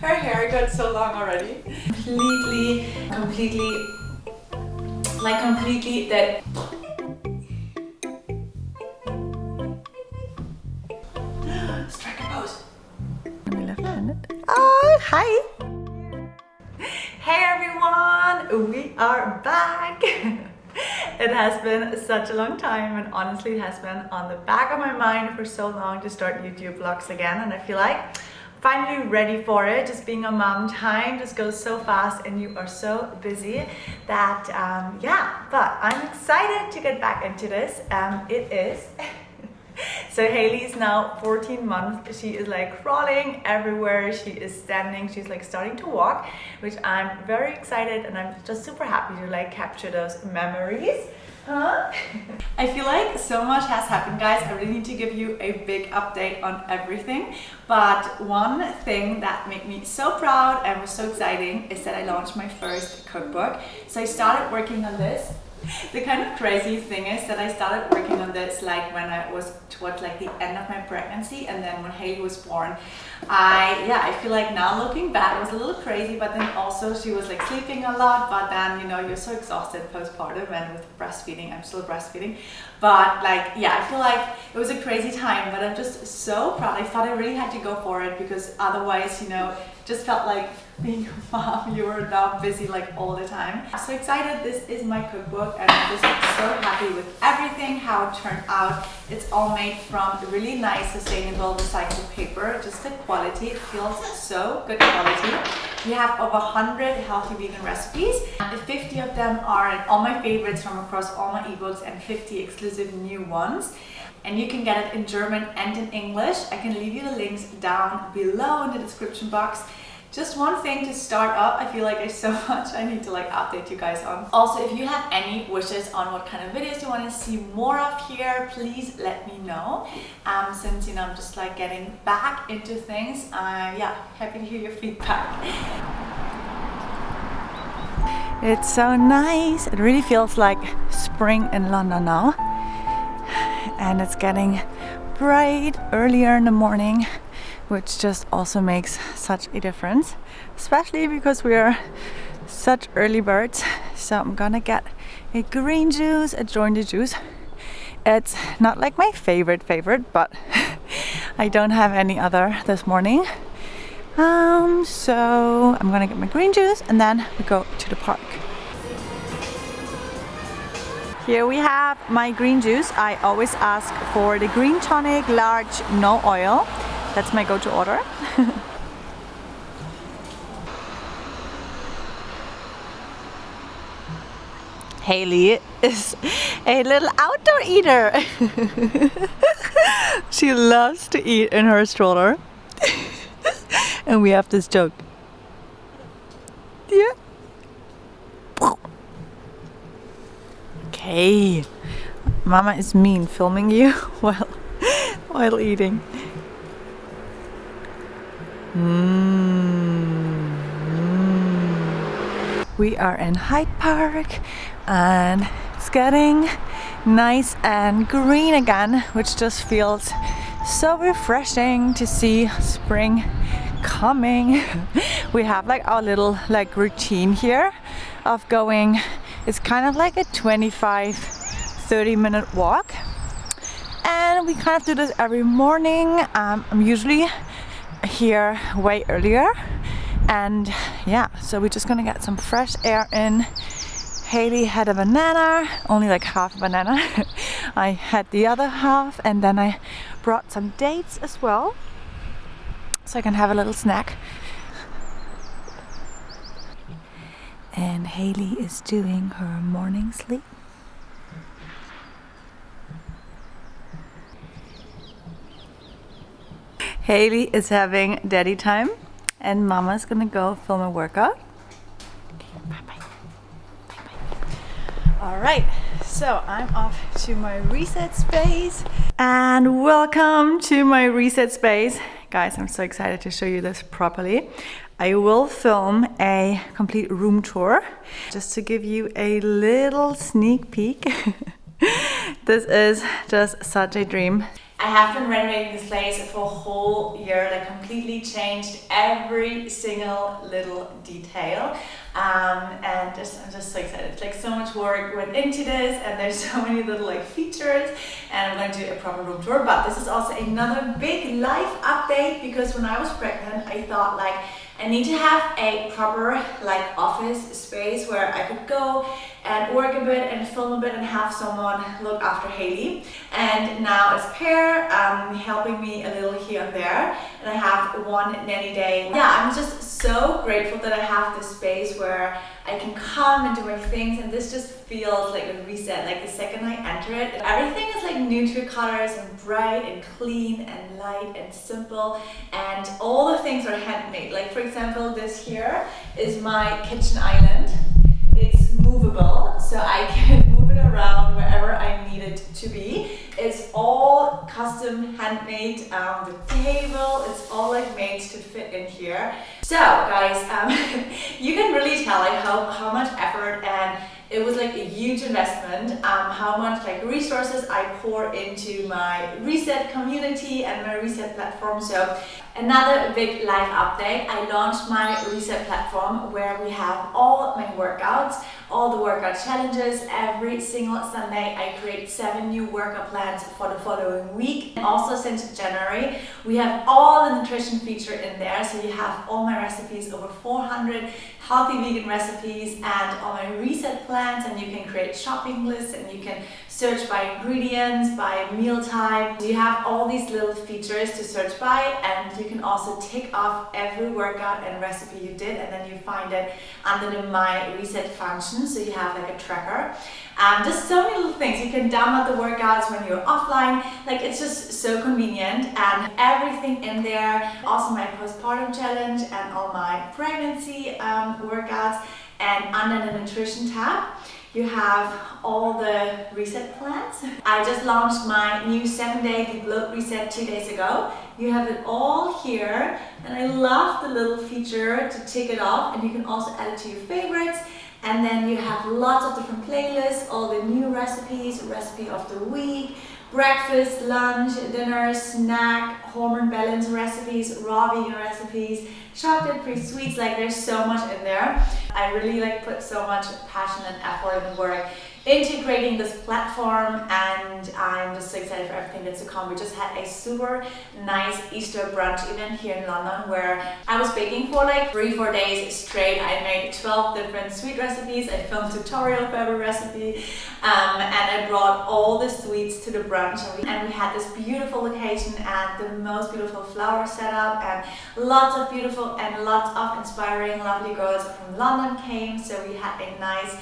Her hair got so long already. Completely that. Strike a pose. I'm left-handed. Oh, hi! Hey everyone, we are back. It has been such a long time, and honestly it has been on the back of my mind for so long to start YouTube vlogs again, and I feel like finally ready for it. Just being a mom, time just goes so fast and you are so busy that yeah, but I'm excited to get back into this. It is so Hailey is now 14 months. She is like crawling everywhere. She is standing. She's like starting to walk, which I'm very excited, and I'm just super happy to like capture those memories. I feel like so much has happened, guys. I really need to give you a big update on everything, but one thing that made me so proud and was so exciting is that I launched my first cookbook. So I started working on this. The kind of crazy thing is that I started working on this like when I was towards like the end of my pregnancy, and then when Hailey was born, I feel like now looking back it was a little crazy, but then also she was like sleeping a lot, but then you know you're so exhausted postpartum, and with breastfeeding, I'm still breastfeeding, but like yeah, I feel like it was a crazy time, but I'm just so proud. I thought I really had to go for it because otherwise, you know, just felt like being a mom, you were now busy like all the time. I'm so excited. This is my cookbook, and I'm just so happy with everything, how it turned out. It's all made from really nice, sustainable, recycled paper. Just the quality, it feels so good quality. We have over 100 healthy vegan recipes. 50 of them are all my favorites from across all my ebooks, and 50 exclusive new ones. And you can get it in German and in English. I can leave you the links down below in the description box. Just one thing to start up, I feel like there's so much I need to like update you guys on. Also, if you have any wishes on what kind of videos you want to see more of here, please let me know. Since you know I'm just like getting back into things, yeah, happy to hear your feedback. It's so nice. It really feels like spring in London now. And it's getting bright earlier in the morning, which just also makes such a difference, especially because we are such early birds. So I'm gonna get a green juice, a jointed juice. It's not like my favorite, but I don't have any other this morning. So I'm gonna get my green juice and then we go to the park. Here we have my green juice. I always ask for the green tonic, large, no oil. That's my go-to order. Hailey is a little outdoor eater. She loves to eat in her stroller. And we have this joke. Yeah. Okay. Mama is mean, filming you while eating. We are in Hyde Park and it's getting nice and green again, which just feels so refreshing to see spring coming. We have like our little like routine here of going. It's kind of like a 25-30 minute walk, and we kind of do this every morning. I'm usually here way earlier, and yeah, so we're just gonna get some fresh air in. Hailey had a banana, only like half a banana. I had the other half, and then I brought some dates as well, so I can have a little snack. And Hailey is doing her morning sleep. Hailey is having daddy time, and Mama's gonna go film a workout. Okay, bye-bye. Bye-bye. All right, so I'm off to my reset space. And welcome to my reset space. Guys, I'm so excited to show you this properly. I will film a complete room tour just to give you a little sneak peek. This is just such a dream. I have been renovating this place for a whole year, like completely changed every single little detail. And I'm just so excited. Like so much work went into this, and there's so many little like features, and I'm going to do a proper room tour. But this is also another big life update, because when I was pregnant, I thought like I need to have a proper like office space where I could go and work a bit and film a bit and have someone look after Hailey. And now it's Pear helping me a little here and there, and I have one nanny day. Yeah, I'm just so grateful that I have this space where I can come and do my things, and this just feels like a reset. Like the second I enter it, everything is like neutral colors and bright and clean and light and simple, and all the things are handmade. Like for example, this here is my kitchen island. It's movable, so I can move it around wherever I need it to be. It's all custom handmade. The table, it's all like made to fit in here. So guys, you can really tell like how much effort, and it was like a huge investment, how much like resources I pour into my Reset community and my Reset platform. So another big life update, I launched my Reset platform where we have all my workouts, all the workout challenges. Every single Sunday I create 7 new workout plans for the following week. And also since January, we have all the nutrition feature in there. So you have all my recipes, over 400 healthy vegan recipes, and all my Reset plans, and you can create shopping lists, and you can search by ingredients, by mealtime. You have all these little features to search by, and you can also tick off every workout and recipe you did, and then you find it under the My Reset function, so you have like a tracker. Just so many little things. You can download the workouts when you're offline. Like it's just so convenient, and everything in there. Also my postpartum challenge and all my pregnancy workouts. And under the nutrition tab, you have all the Reset plans. I just launched my new 7-day debloat reset 2 days ago. You have it all here, and I love the little feature to tick it off, and you can also add it to your favorites. And then you have lots of different playlists, all the new recipes, recipe of the week, breakfast, lunch, dinner, snack, hormone balance recipes, raw vegan recipes, chocolate-free sweets. Like there's so much in there. I really like put so much passion and effort and work into creating this platform, and I'm just so excited for everything that's to come. We just had a super nice Easter brunch event here in London where I was baking for like 3-4 days straight. I made 12 different sweet recipes. I filmed a tutorial for every recipe, and I brought all the sweets to the brunch, and we had this beautiful location and the most beautiful flower setup, and lots of beautiful and lots of inspiring lovely girls from London came. So we had a nice,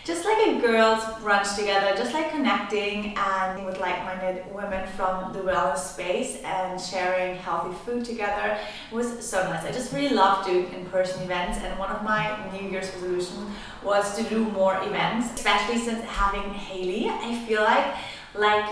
just like a girls brunch together, just like connecting and with like-minded women from the wellness space and sharing healthy food together. It was so nice. I just really love doing in-person events, and one of my New Year's resolutions was to do more events, especially since having Hailey. I feel like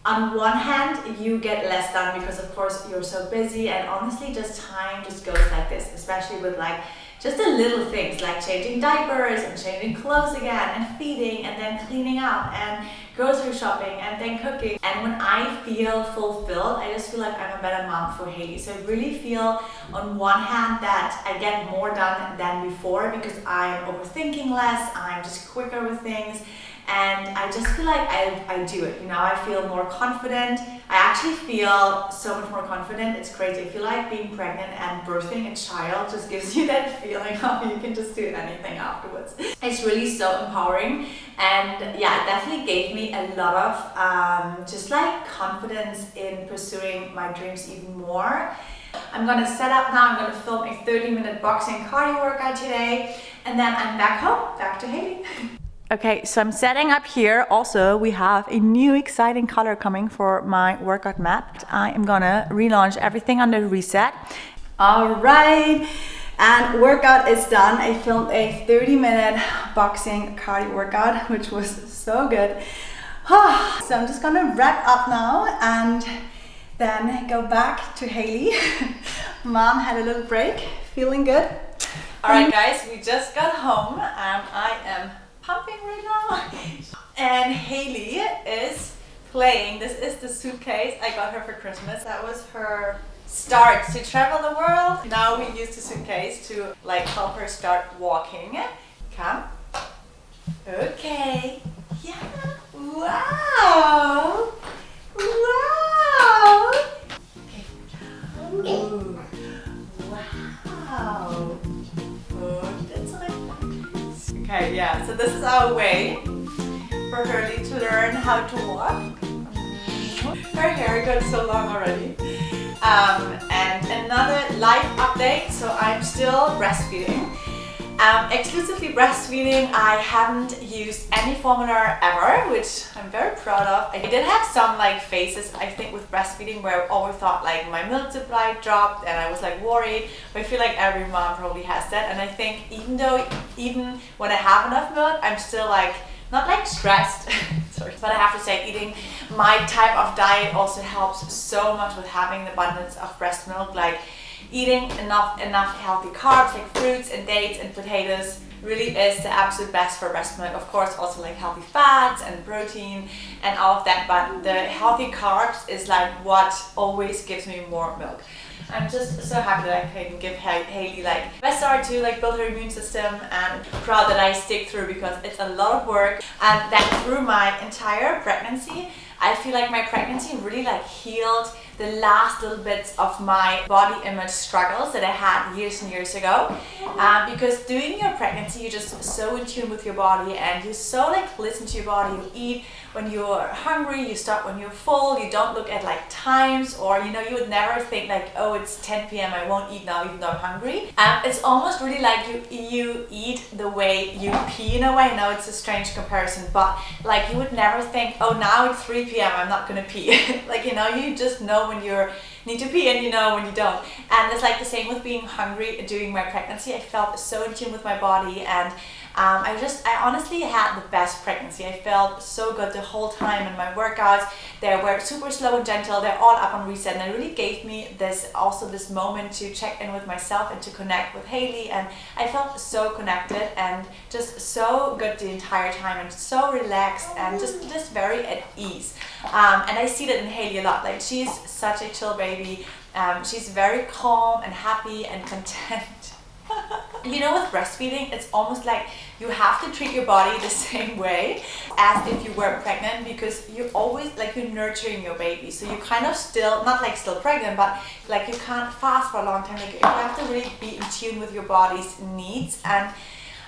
on one hand you get less done because of course you're so busy, and honestly just time just goes like this, especially with like just the little things like changing diapers and changing clothes again and feeding and then cleaning up and grocery shopping and then cooking. And when I feel fulfilled, I just feel like I'm a better mom for Hailey. So I really feel on one hand that I get more done than before because I'm overthinking less, I'm just quicker with things. And I just feel like I do it, you know, I feel more confident. I actually feel so much more confident. It's crazy. I feel like being pregnant and birthing a child just gives you that feeling of you can just do anything afterwards. It's really so empowering. And yeah, it definitely gave me a lot of just like confidence in pursuing my dreams even more. I'm gonna set up now. I'm gonna film a 30-minute boxing cardio workout today. And then I'm back home, back to Hailey. Okay, so I'm setting up here. Also, we have a new exciting color coming for my workout mat. I am gonna relaunch everything under Reset. All right, and workout is done. I filmed a 30-minute boxing cardio workout, which was so good. So I'm just gonna wrap up now and then go back to Hailey. Mom had a little break, feeling good. All right, guys, we just got home. I am pumping right now, and Hailey is playing. This is the suitcase I got her for Christmas. That was her start to travel the world. Now we use the suitcase to like help her start walking. Come. Okay. Yeah. Wow. Wow. Okay. Ooh. Wow. Good. Okay, yeah. So this is our way for Hailey to learn how to walk. Her hair got so long already. And another life update. So I'm still breastfeeding. Exclusively breastfeeding. I haven't used any formula ever, which I'm very proud of. I did have some like phases, I think, with breastfeeding where I always thought like my milk supply dropped and I was like worried. But I feel like every mom probably has that. And I think even when I have enough milk, I'm still like not like stressed. Sorry, but I have to say, eating my type of diet also helps so much with having the abundance of breast milk. Like eating enough healthy carbs like fruits and dates and potatoes really is the absolute best for breast milk. Of course, also like healthy fats and protein and all of that, but the healthy carbs is like what always gives me more milk. I'm just so happy that I can give Hailey like best start to like build her immune system, and proud that I stick through because it's a lot of work. And that through my entire pregnancy, I feel like my pregnancy really like healed the last little bits of my body image struggles that I had years and years ago. Because during your pregnancy, you're just so in tune with your body and you so like listen to your body. You eat when you're hungry, you stop when you're full, you don't look at like times, or you know, you would never think like, oh, it's 10 p.m. I won't eat now even though I'm hungry. It's almost really like you eat the way you pee in a way. I know it's a strange comparison, but like you would never think, oh, now it's 3 p.m. I'm not gonna pee. Like, you know, you just know when you need to pee and you know when you don't. And it's like the same with being hungry during my pregnancy. I felt so in tune with my body, and I honestly had the best pregnancy. I felt so good the whole time, and my workouts, they were super slow and gentle. They're all up on reset, and it really gave me this moment to check in with myself and to connect with Hailey. And I felt so connected and just so good the entire time, and so relaxed and just very at ease. And I see that in Hailey a lot. Like, she's such a chill baby. She's very calm and happy and content. You know, with breastfeeding, it's almost like you have to treat your body the same way as if you were pregnant, because you're always like, you're nurturing your baby. So you kind of still, not like still pregnant, but like you can't fast for a long time. Like you have to really be in tune with your body's needs. And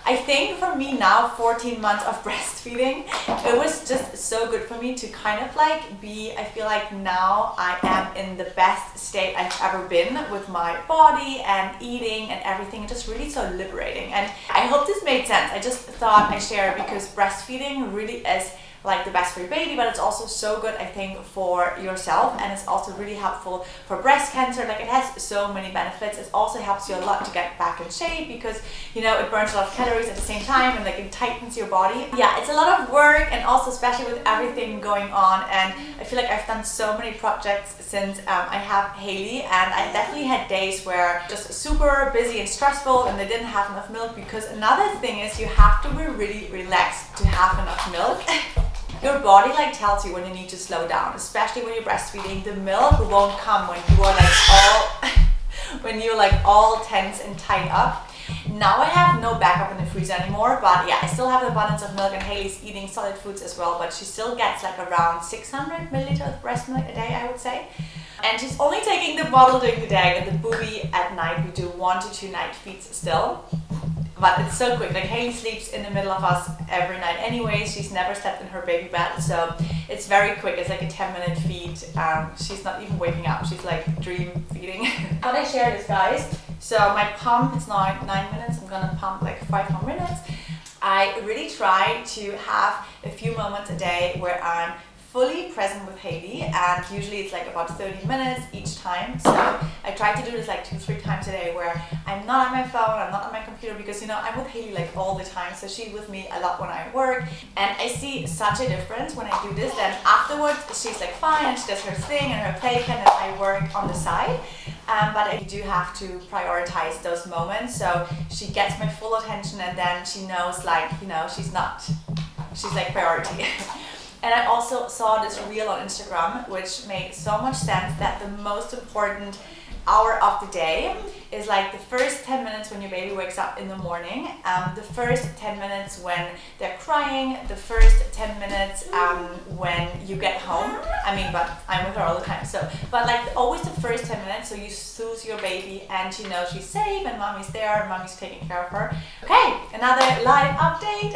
I think for me now, 14 months of breastfeeding, it was just so good for me to kind of like I feel like now I am in the best state I've ever been with my body and eating and everything. Just really so liberating. And I hope this made sense. I just thought I'd share it because breastfeeding really is like the best for your baby, but it's also so good, I think, for yourself, and it's also really helpful for breast cancer. Like, it has so many benefits. It also helps you a lot to get back in shape because, you know, it burns a lot of calories at the same time, and like it tightens your body. Yeah, it's a lot of work, and also especially with everything going on. And I feel like I've done so many projects since I have Hailey, and I definitely had days where just super busy and stressful, and they didn't have enough milk. Because another thing is, you have to be really relaxed to have enough milk. Your body like tells you when you need to slow down, especially when you're breastfeeding. The milk won't come when you are like all tense and tied up. Now I have no backup in the freezer anymore, but yeah, I still have an abundance of milk, and Hailey's eating solid foods as well, but she still gets like around 600 milliliters of breast milk a day, I would say. And she's only taking the bottle during the day and the booby at night. We do 1 to 2 night feeds still. But it's so quick. Like, Hailey sleeps in the middle of us every night anyway. She's never slept in her baby bed, so it's very quick. It's like a 10-minute feed. She's not even waking up. She's like dream feeding. How do I share this, guys? So my pump, it's now 9 minutes. I'm gonna pump like 5 more minutes. I really try to have a few moments a day where I'm fully present with Hailey, and usually it's like about 30 minutes each time. So I try to do this like 2-3 times a day where I'm not on my phone, I'm not on my computer, because, you know, I'm with Hailey like all the time, so she's with me a lot when I work. And I see such a difference when I do this. Then afterwards she's like fine, and she does her thing and her playpen, and I work on the side. But I do have to prioritize those moments, so she gets my full attention, and then she knows, like, you know, she's like priority. And I also saw this reel on Instagram, which made so much sense, that the most important hour of the day is like the first 10 minutes when your baby wakes up in the morning, the first 10 minutes when they're crying, the first 10 minutes when you get home. I mean, but I'm with her all the time, so, but like always the first 10 minutes, so you soothe your baby and she knows she's safe and mommy's there and mommy's taking care of her. Okay, another live update.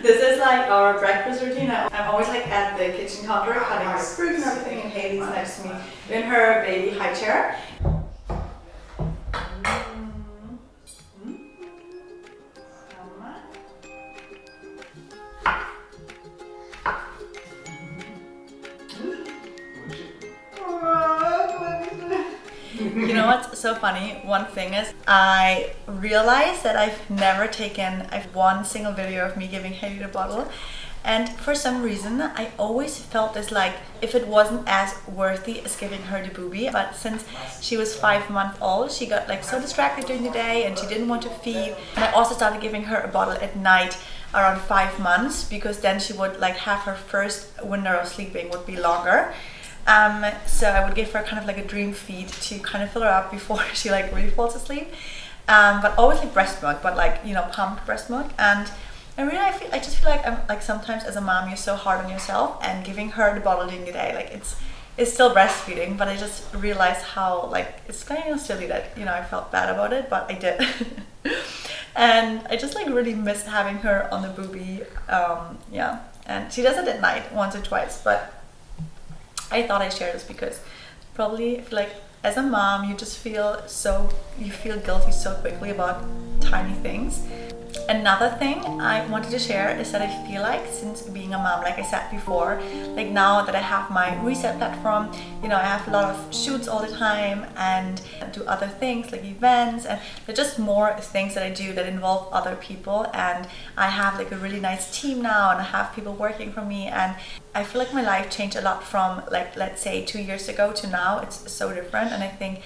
This is like our breakfast routine. I'm always like at the kitchen counter cutting my fruit and everything, and Hailey's next to me in her baby high chair. You know what's so funny? One thing is, I realized that I've never taken one single video of me giving Hailey the bottle, and for some reason I always felt this like if it wasn't as worthy as giving her the boobie. But since she was 5 months old, she got like so distracted during the day and she didn't want to feed. And I also started giving her a bottle at night around 5 months, because then she would like have her first window of sleeping would be longer. So I would give her kind of like a dream feed to kind of fill her up before she like really falls asleep. But always like breast milk, but like, you know, pumped breast milk. And really I just feel like I'm like, sometimes as a mom you're so hard on yourself, and giving her the bottle during the day, like it's still breastfeeding, but I just realized how like it's kind of silly that, you know, I felt bad about it, but I did. And I just like really miss having her on the boobie. Yeah, and she does it at night once or twice, but I thought I'd share this because probably like as a mom you feel guilty so quickly about tiny things. Another thing I wanted to share is that I feel like since being a mom, like I said before, like now that I have my reset platform, you know, I have a lot of shoots all the time and do other things like events, and there's just more things that I do that involve other people, and I have like a really nice team now, and I have people working for me, and I feel like my life changed a lot from like, let's say 2 years ago to now. It's so different, and I think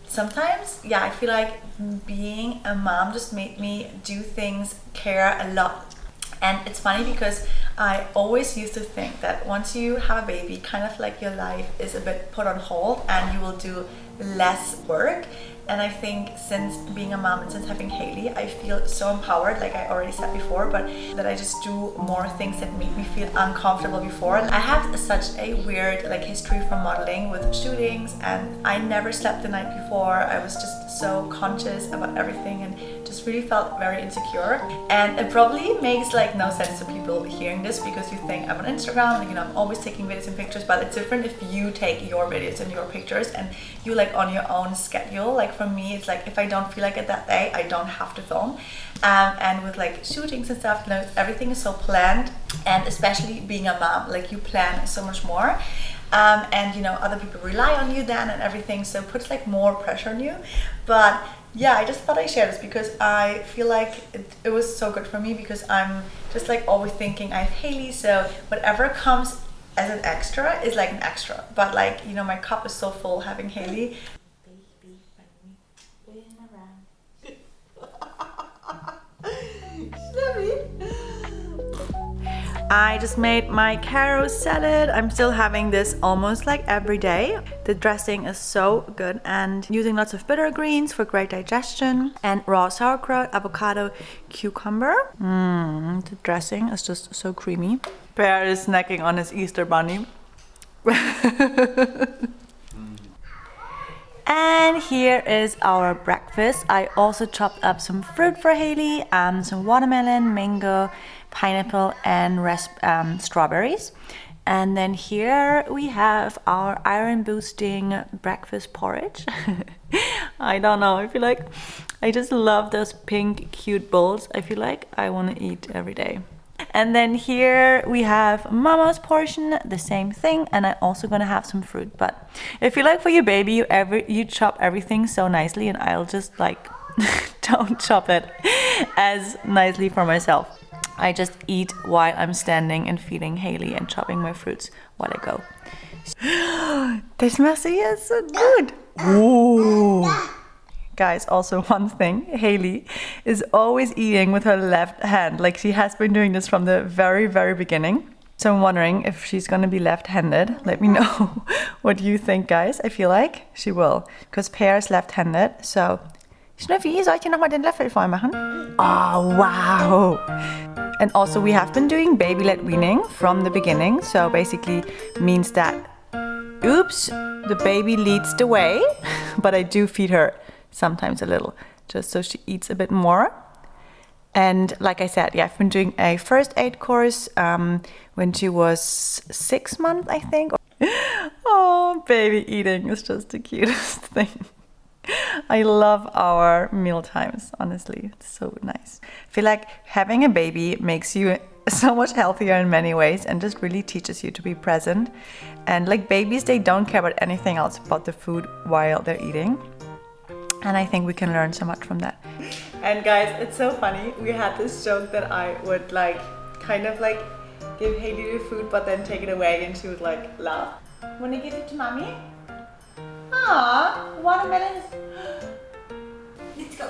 sometimes, yeah, I feel like being a mom just made me do things, care a lot. And it's funny because I always used to think that once you have a baby, kind of like your life is a bit put on hold and you will do less work. And I think since being a mom and since having Hailey, I feel so empowered, like I already said before, but that I just do more things that make me feel uncomfortable before. I have such a weird like history from modeling with shootings, and I never slept the night before. I was just so conscious about everything and just really felt very insecure. And it probably makes like no sense to people hearing this, because you think I'm on Instagram, like, you know, I'm always taking videos and pictures, but it's different if you take your videos and your pictures and you like on your own schedule. Like for me, it's like if I don't feel like it that day, I don't have to film. And with like shootings and stuff, you know, everything is so planned, and especially being a mom, like you plan so much more. And you know, other people rely on you then and everything, so it puts like more pressure on you. But yeah, I just thought I'd share this because I feel like it was so good for me, because I'm just like always thinking I have Hailey, so whatever comes as an extra is like an extra. But like, you know, my cup is so full having Hailey. Baby, spin around. I just made my carrot salad. I'm still having this almost like every day. The dressing is so good, and using lots of bitter greens for great digestion, and raw sauerkraut, avocado, cucumber. The dressing is just so creamy. Bear is snacking on his Easter bunny. And here is our breakfast. I also chopped up some fruit for Hailey, some watermelon, mango, pineapple, and strawberries. And then here we have our iron boosting breakfast porridge. I don't know, I feel like I just love those pink cute bowls. I feel like I want to eat every day. And then here we have mama's portion, the same thing, and I'm also gonna have some fruit. But I feel like for your baby you chop everything so nicely, and I'll just like don't chop it as nicely for myself. I just eat while I'm standing and feeding Hailey and chopping my fruits while I go. This messy is so good. Ooh. Guys, also one thing, Hailey is always eating with her left hand. Like she has been doing this from the very, very beginning. So I'm wondering if she's gonna be left-handed. Let me know what you think, guys. I feel like she will, because Pear is left-handed. So, Schnüffi, soll ich dir nochmal den Löffel voll machen? Oh, wow! And also we have been doing baby-led weaning from the beginning. So basically means that, oops, the baby leads the way, but I do feed her sometimes a little, just so she eats a bit more. And like I said, yeah, I've been doing a first aid course when she was 6 months, I think. Oh, baby eating is just the cutest thing. I love our meal times, honestly. It's so nice. I feel like having a baby makes you so much healthier in many ways and just really teaches you to be present. And like babies, they don't care about anything else but the food while they're eating. And I think we can learn so much from that. And guys, it's so funny. We had this joke that I would like kind of like give Hailey the food but then take it away and she would like laugh. Wanna give it to mommy? Ah, watermelon. Let's go.